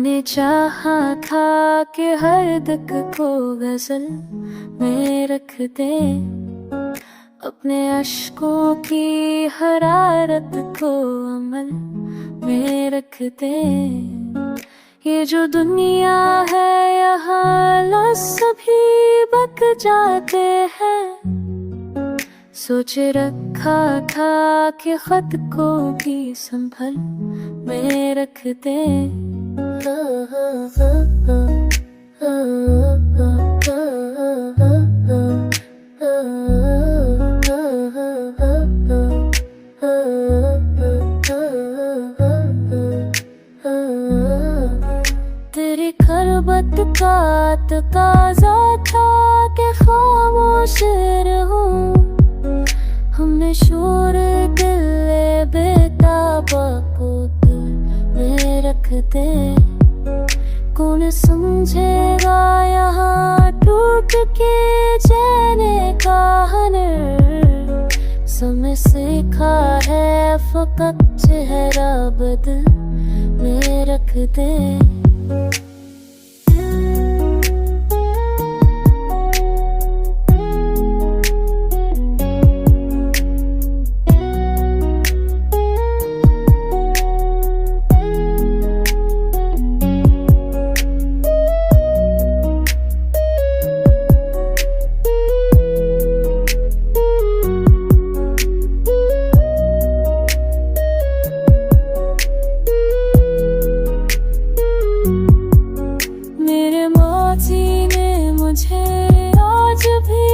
हमने चाहा था कि हर दुख को गजल में रख दे, अपने अश्कों की हरारत को अमल में रख दे। ये जो दुनिया है यहाँ लफ्ज़ भी बक जाते हैं, सोच रखा था कि खत को भी संभल में रख दे। तेरी खरबत का तकाज़ा था कि खामोश रहूं, हमने शोर दिले बेताबा को दिल में रख दे। कौन समझेगा यहाँ टूट के जाने का हनर, समय सीखा है फकत चेहरा बदल में रख दे। मुझे आज भी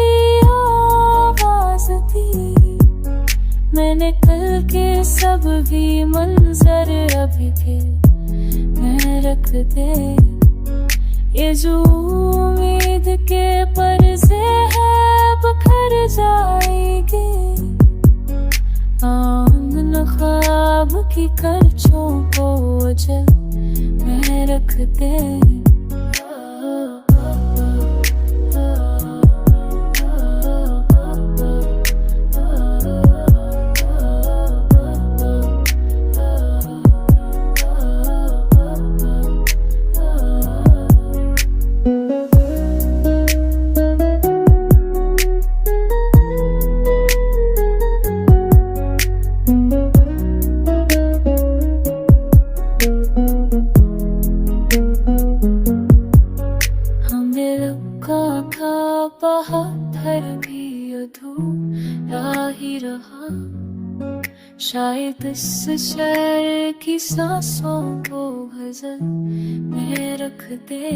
आवाज़ दी, मैंने कल के सब भी मंजर अभी भी मैं रख दे। ये जो उम्मीद के पर्दे हैं बिखर जाएंगे, आंगन ख्वाब की करचों को जल मैं रख दे। पत्थर भी अधूरा ही रहा, शायद इस शहर की सांसों को गजल में रख दे।